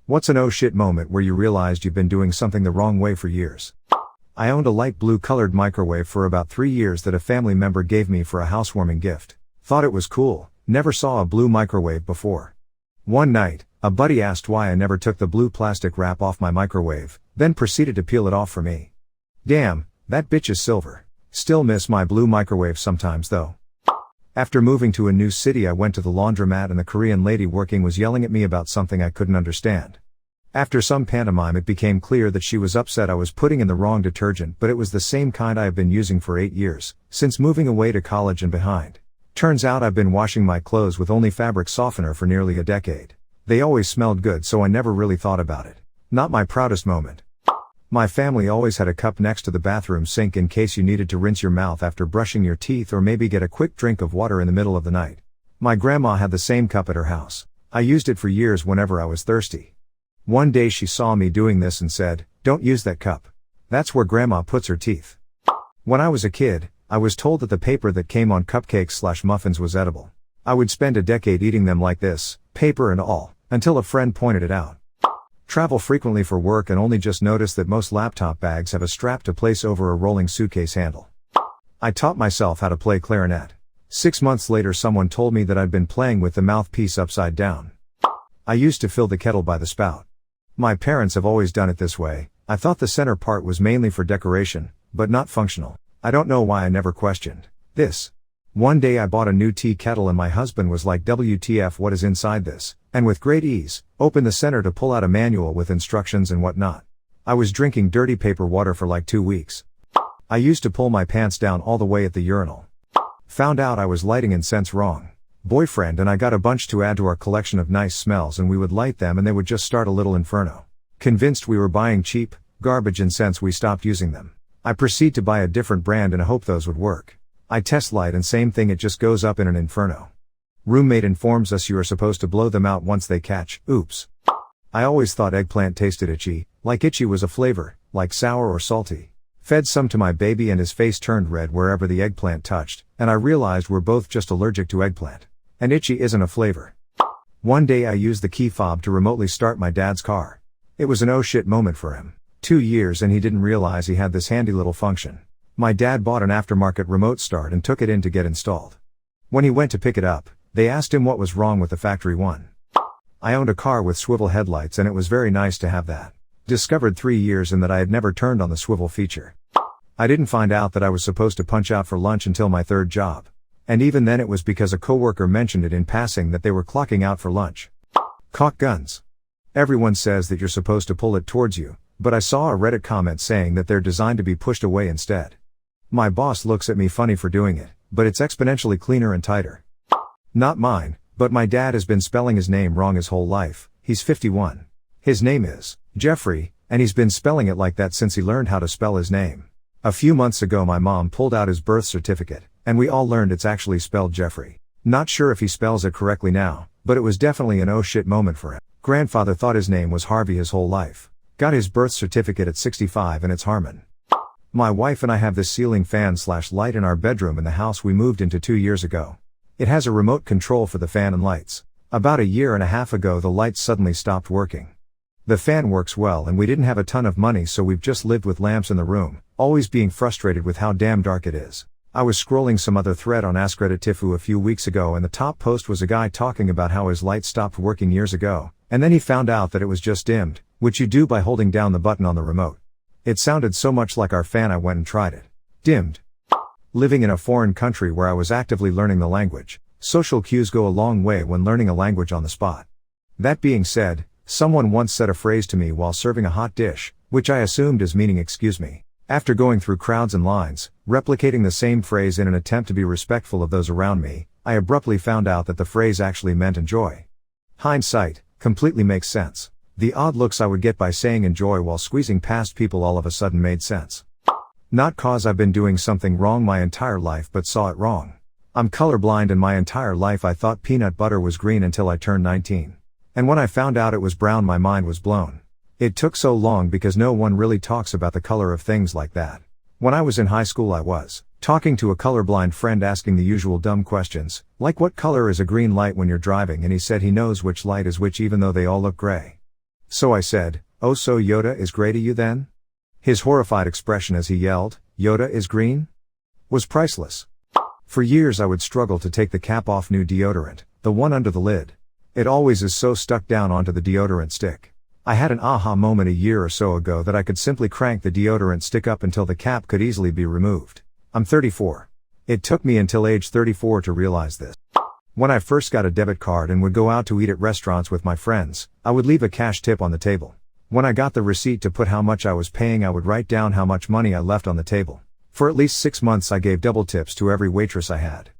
What's an oh shit moment where you realized you've been doing something the wrong way for years? I owned a light blue colored microwave for about 3 years that a family member gave me for a housewarming gift. Thought it was cool, never saw a blue microwave before. One night, a buddy asked why I never took the blue plastic wrap off my microwave, then proceeded to peel it off for me. Damn, that bitch is silver. Still miss my blue microwave sometimes though. After moving to a new city, I went to the laundromat and the Korean lady working was yelling at me about something I couldn't understand. After some pantomime, it became clear that she was upset I was putting in the wrong detergent, but it was the same kind I have been using for 8 years, since moving away to college and behind. Turns out I've been washing my clothes with only fabric softener for nearly a decade. They always smelled good, so I never really thought about it. Not my proudest moment. My family always had a cup next to the bathroom sink in case you needed to rinse your mouth after brushing your teeth or maybe get a quick drink of water in the middle of the night. My grandma had the same cup at her house. I used it for years whenever I was thirsty. One day she saw me doing this and said, "Don't use that cup. That's where grandma puts her teeth." When I was a kid, I was told that the paper that came on cupcakes/muffins was edible. I would spend a decade eating them like this, paper and all, until a friend pointed it out. Travel frequently for work and only just noticed that most laptop bags have a strap to place over a rolling suitcase handle. I taught myself how to play clarinet. 6 months later, someone told me that I'd been playing with the mouthpiece upside down. I used to fill the kettle by the spout. My parents have always done it this way. I thought the center part was mainly for decoration, but not functional. I don't know why I never questioned this. One day I bought a new tea kettle and my husband was like, "WTF, what is inside this?" And with great ease, opened the center to pull out a manual with instructions and whatnot. I was drinking dirty paper water for like 2 weeks. I used to pull my pants down all the way at the urinal. Found out I was lighting incense wrong. Boyfriend and I got a bunch to add to our collection of nice smells and we would light them and they would just start a little inferno. Convinced we were buying cheap, garbage incense, we stopped using them. I proceed to buy a different brand and hope those would work. I test light and same thing, it just goes up in an inferno. Roommate informs us you are supposed to blow them out once they catch. Oops. I always thought eggplant tasted itchy, like itchy was a flavor, like sour or salty. Fed some to my baby and his face turned red wherever the eggplant touched, and I realized we're both just allergic to eggplant. And itchy isn't a flavor. One day I used the key fob to remotely start my dad's car. It was an oh shit moment for him. 2 years and he didn't realize he had this handy little function. My dad bought an aftermarket remote start and took it in to get installed. When he went to pick it up, they asked him what was wrong with the factory one. I owned a car with swivel headlights and it was very nice to have that. Discovered 3 years in that I had never turned on the swivel feature. I didn't find out that I was supposed to punch out for lunch until my 3rd job. And even then it was because a coworker mentioned it in passing that they were clocking out for lunch. Caulk guns. Everyone says that you're supposed to pull it towards you, but I saw a Reddit comment saying that they're designed to be pushed away instead. My boss looks at me funny for doing it, but it's exponentially cleaner and tighter. Not mine, but my dad has been spelling his name wrong his whole life. He's 51. His name is Jeffrey, and he's been spelling it like that since he learned how to spell his name. A few months ago my mom pulled out his birth certificate, and we all learned it's actually spelled Jeffrey. Not sure if he spells it correctly now, but it was definitely an oh shit moment for him. Grandfather thought his name was Harvey his whole life. Got his birth certificate at 65 and it's Harmon. My wife and I have this ceiling fan/light in our bedroom in the house we moved into 2 years ago. It has a remote control for the fan and lights. About a year and a half ago the lights suddenly stopped working. The fan works well and we didn't have a ton of money, so we've just lived with lamps in the room, always being frustrated with how damn dark it is. I was scrolling some other thread on Ask Reddit Tifu a few weeks ago and the top post was a guy talking about how his light stopped working years ago, and then he found out that it was just dimmed, which you do by holding down the button on the remote. It sounded so much like our fan I went and tried it. Dimmed. Living in a foreign country where I was actively learning the language, social cues go a long way when learning a language on the spot. That being said, someone once said a phrase to me while serving a hot dish, which I assumed as meaning excuse me. After going through crowds and lines, replicating the same phrase in an attempt to be respectful of those around me, I abruptly found out that the phrase actually meant enjoy. Hindsight, completely makes sense. The odd looks I would get by saying enjoy while squeezing past people all of a sudden made sense. Not cause I've been doing something wrong my entire life but saw it wrong. I'm colorblind and my entire life I thought peanut butter was green until I turned 19. And when I found out it was brown my mind was blown. It took so long because no one really talks about the color of things like that. When I was in high school I was talking to a colorblind friend asking the usual dumb questions, like what color is a green light when you're driving, and he said he knows which light is which even though they all look gray. So I said, "Oh, so Yoda is grey to you then?" His horrified expression as he yelled, "Yoda is green?" was priceless. For years I would struggle to take the cap off new deodorant, the one under the lid. It always is so stuck down onto the deodorant stick. I had an aha moment a year or so ago that I could simply crank the deodorant stick up until the cap could easily be removed. I'm 34. It took me until age 34 to realize this. When I first got a debit card and would go out to eat at restaurants with my friends, I would leave a cash tip on the table. When I got the receipt to put how much I was paying, I would write down how much money I left on the table. For at least 6 months I gave double tips to every waitress I had.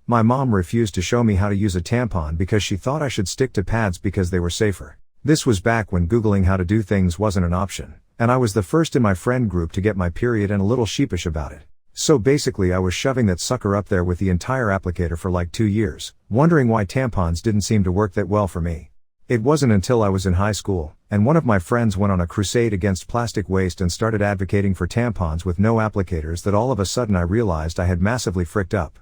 My mom refused to show me how to use a tampon because she thought I should stick to pads because they were safer. This was back when Googling how to do things wasn't an option, and I was the first in my friend group to get my period and a little sheepish about it. So basically I was shoving that sucker up there with the entire applicator for like 2 years, wondering why tampons didn't seem to work that well for me. It wasn't until I was in high school, and one of my friends went on a crusade against plastic waste and started advocating for tampons with no applicators that all of a sudden I realized I had massively fricked up.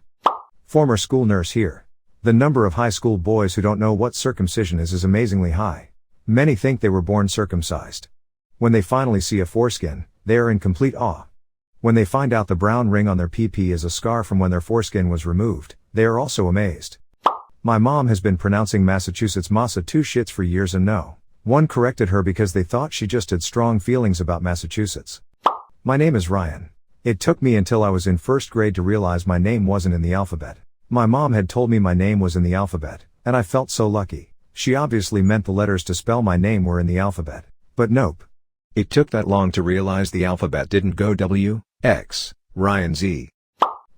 Former school nurse here. The number of high school boys who don't know what circumcision is amazingly high. Many think they were born circumcised. When they finally see a foreskin, they are in complete awe. When they find out the brown ring on their PP is a scar from when their foreskin was removed, they are also amazed. My mom has been pronouncing Massachusetts Massa two shits for years and no one corrected her because they thought she just had strong feelings about Massachusetts. My name is Ryan. It took me until I was in first grade to realize my name wasn't in the alphabet. My mom had told me my name was in the alphabet, and I felt so lucky. She obviously meant the letters to spell my name were in the alphabet. But nope. It took that long to realize the alphabet didn't go W, X, Ryan Z.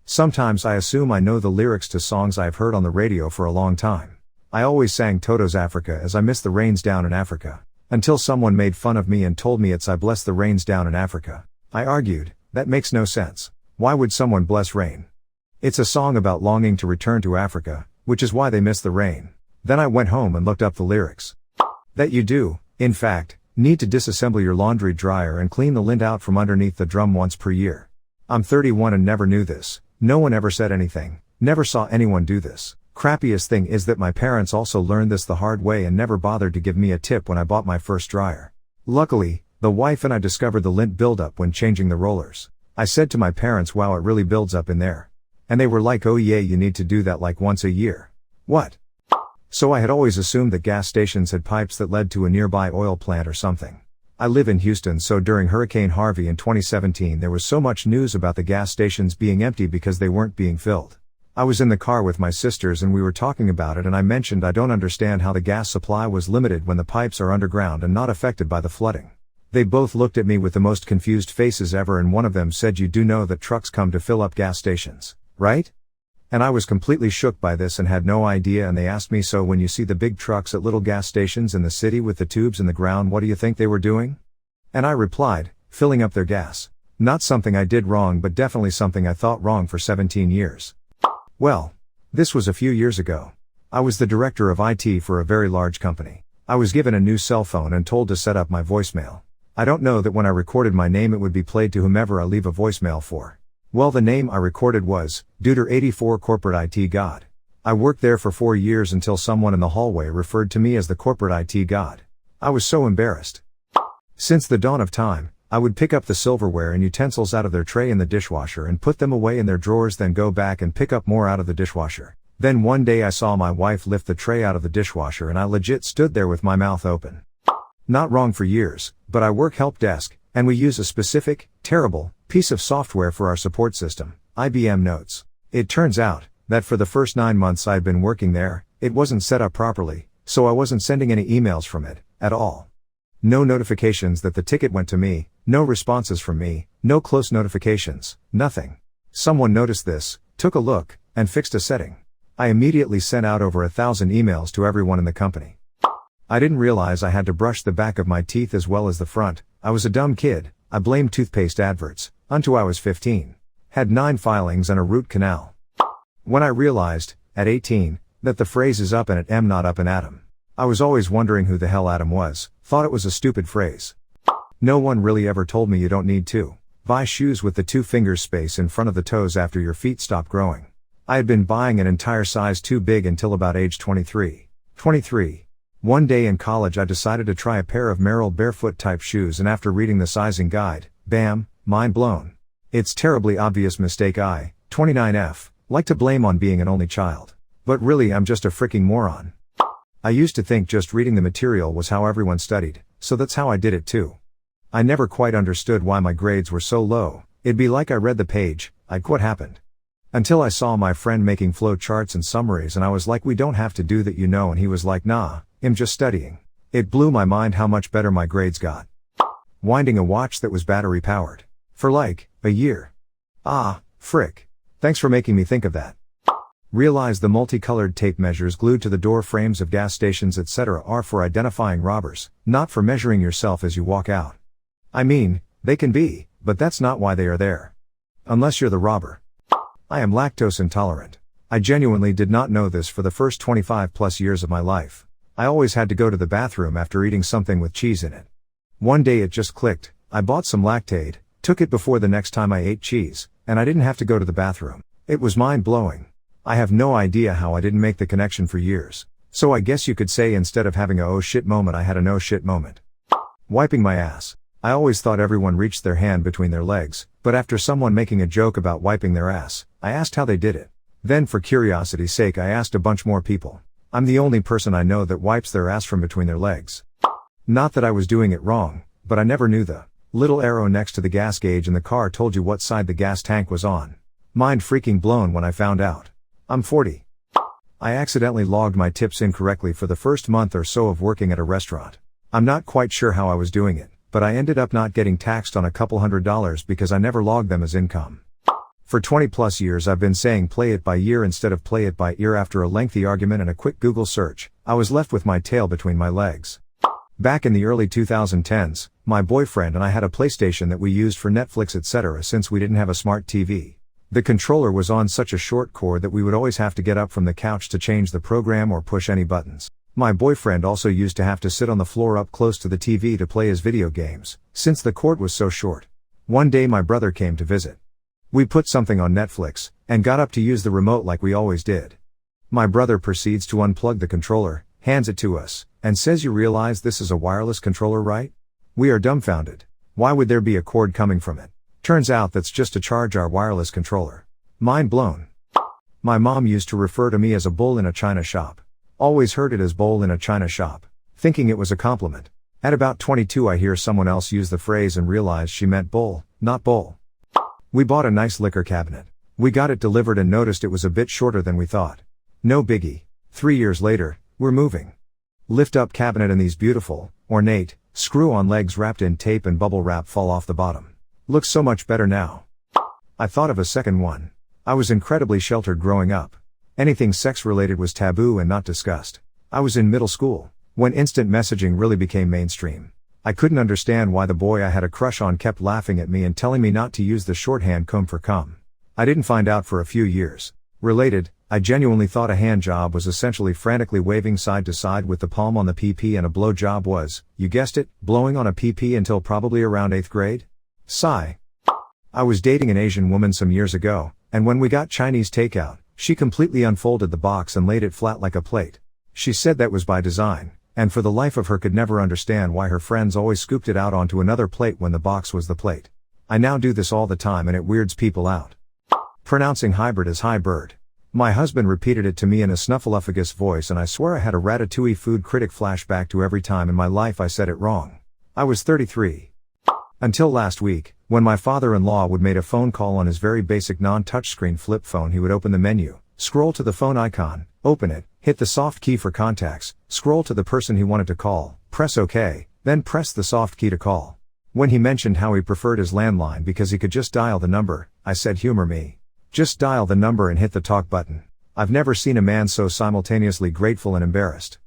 Sometimes I assume I know the lyrics to songs I've heard on the radio for a long time. I always sang Toto's Africa as I miss the rains down in Africa. Until someone made fun of me and told me it's I bless the rains down in Africa. I argued, that makes no sense. Why would someone bless rain? It's a song about longing to return to Africa, which is why they miss the rain. Then I went home and looked up the lyrics. That you do, in fact, need to disassemble your laundry dryer and clean the lint out from underneath the drum once per year. I'm 31 and never knew this. No one ever said anything. Never saw anyone do this. Crappiest thing is that my parents also learned this the hard way and never bothered to give me a tip when I bought my first dryer. Luckily, the wife and I discovered the lint buildup when changing the rollers. I said to my parents, "Wow, it really builds up in there." And they were like, "Oh yeah, you need to do that like once a year." What? So I had always assumed that gas stations had pipes that led to a nearby oil plant or something. I live in Houston, so during Hurricane Harvey in 2017 there was so much news about the gas stations being empty because they weren't being filled. I was in the car with my sisters and we were talking about it, and I mentioned I don't understand how the gas supply was limited when the pipes are underground and not affected by the flooding. They both looked at me with the most confused faces ever, and one of them said, "You do know that trucks come to fill up gas stations, right?" And I was completely shook by this and had no idea, and they asked me, "So when you see the big trucks at little gas stations in the city with the tubes in the ground, what do you think they were doing?" And I replied, "Filling up their gas." Not something I did wrong, but definitely something I thought wrong for 17 years. Well, this was a few years ago. I was the director of IT for a very large company. I was given a new cell phone and told to set up my voicemail. I don't know that when I recorded my name it would be played to whomever I leave a voicemail for. Well, the name I recorded was Deuter84 Corporate IT God. I worked there for 4 years until someone in the hallway referred to me as the Corporate IT God. I was so embarrassed. Since the dawn of time, I would pick up the silverware and utensils out of their tray in the dishwasher and put them away in their drawers, then go back and pick up more out of the dishwasher. Then one day I saw my wife lift the tray out of the dishwasher and I legit stood there with my mouth open. Not wrong for years, but I work help desk, and we use a specific, terrible, piece of software for our support system, IBM Notes. It turns out that for the first 9 months I had been working there, it wasn't set up properly, so I wasn't sending any emails from it, at all. No notifications that the ticket went to me, no responses from me, no close notifications, nothing. Someone noticed this, took a look, and fixed a setting. I immediately sent out over 1,000 emails to everyone in the company. I didn't realize I had to brush the back of my teeth as well as the front. I was a dumb kid. I blamed toothpaste adverts, until I was 15. Had 9 filings and a root canal. When I realized, at 18, that the phrase is up and at M not up and Adam. I was always wondering who the hell Adam was, thought it was a stupid phrase. No one really ever told me you don't need to buy shoes with the 2 fingers space in front of the toes after your feet stop growing. I had been buying an entire size too big until about age 23. One day in college I decided to try a pair of Merrell barefoot type shoes, and after reading the sizing guide, bam, mind blown. It's terribly obvious mistake I, 29F, like to blame on being an only child. But really I'm just a freaking moron. I used to think just reading the material was how everyone studied, so that's how I did it too. I never quite understood why my grades were so low. It'd be like I read the page, I'd what happened. Until I saw my friend making flow charts and summaries, and I was like, we don't have to do that, and he was like, nah, I'm just studying. It blew my mind how much better my grades got. Winding a watch that was battery powered. For like, a year. Ah, frick. Thanks for making me think of that. Realize the multicolored tape measures glued to the door frames of gas stations etc. are for identifying robbers, not for measuring yourself as you walk out. I mean, they can be, but that's not why they are there. Unless you're the robber. I am lactose intolerant. I genuinely did not know this for the first 25 plus years of my life. I always had to go to the bathroom after eating something with cheese in it. One day it just clicked. I bought some Lactaid, took it before the next time I ate cheese, and I didn't have to go to the bathroom. It was mind-blowing. I have no idea how I didn't make the connection for years. So I guess you could say instead of having a oh shit moment I had a no shit moment. Wiping my ass. I always thought everyone reached their hand between their legs, but after someone making a joke about wiping their ass, I asked how they did it. Then for curiosity's sake I asked a bunch more people. I'm the only person I know that wipes their ass from between their legs. Not that I was doing it wrong, but I never knew the little arrow next to the gas gauge in the car told you what side the gas tank was on. Mind freaking blown when I found out. I'm 40. I accidentally logged my tips incorrectly for the first month or so of working at a restaurant. I'm not quite sure how I was doing it, but I ended up not getting taxed on a couple $100 because I never logged them as income. For 20 plus years I've been saying play it by year instead of play it by ear. After a lengthy argument and a quick Google search, I was left with my tail between my legs. Back in the early 2010s, my boyfriend and I had a PlayStation that we used for Netflix etc. since we didn't have a smart TV. The controller was on such a short cord that we would always have to get up from the couch to change the program or push any buttons. My boyfriend also used to have to sit on the floor up close to the TV to play his video games, since the cord was so short. One day my brother came to visit. We put something on Netflix, and got up to use the remote like we always did. My brother proceeds to unplug the controller, hands it to us, and says, "You realize this is a wireless controller, right?" We are dumbfounded. Why would there be a cord coming from it? Turns out that's just to charge our wireless controller. Mind blown. My mom used to refer to me as a bull in a china shop. Always heard it as bowl in a china shop, thinking it was a compliment. At about 22 I hear someone else use the phrase and realized she meant bowl, not bowl. We bought a nice liquor cabinet. We got it delivered and noticed it was a bit shorter than we thought. No biggie. 3 years later, we're moving. Lift up cabinet and these beautiful, ornate, screw-on legs wrapped in tape and bubble wrap fall off the bottom. Looks so much better now. I thought of a second one. I was incredibly sheltered growing up. Anything sex-related was taboo and not discussed. I was in middle school, when instant messaging really became mainstream. I couldn't understand why the boy I had a crush on kept laughing at me and telling me not to use the shorthand cum for cum. I didn't find out for a few years. Related, I genuinely thought a hand job was essentially frantically waving side to side with the palm on the PP, and a blow job was, you guessed it, blowing on a PP until probably around 8th grade. Sigh. I was dating an Asian woman some years ago, and when we got Chinese takeout, she completely unfolded the box and laid it flat like a plate. She said that was by design, and for the life of her could never understand why her friends always scooped it out onto another plate when the box was the plate. I now do this all the time and it weirds people out. Pronouncing hybrid as high bird. My husband repeated it to me in a snuffleupagus voice, and I swear I had a Ratatouille food critic flashback to every time in my life I said it wrong. I was 33. Until last week, when my father-in-law would make a phone call on his very basic non-touchscreen flip phone, he would open the menu, scroll to the phone icon, open it, hit the soft key for contacts, scroll to the person he wanted to call, press OK, then press the soft key to call. When he mentioned how he preferred his landline because he could just dial the number, I said, humor me. Just dial the number and hit the talk button. I've never seen a man so simultaneously grateful and embarrassed.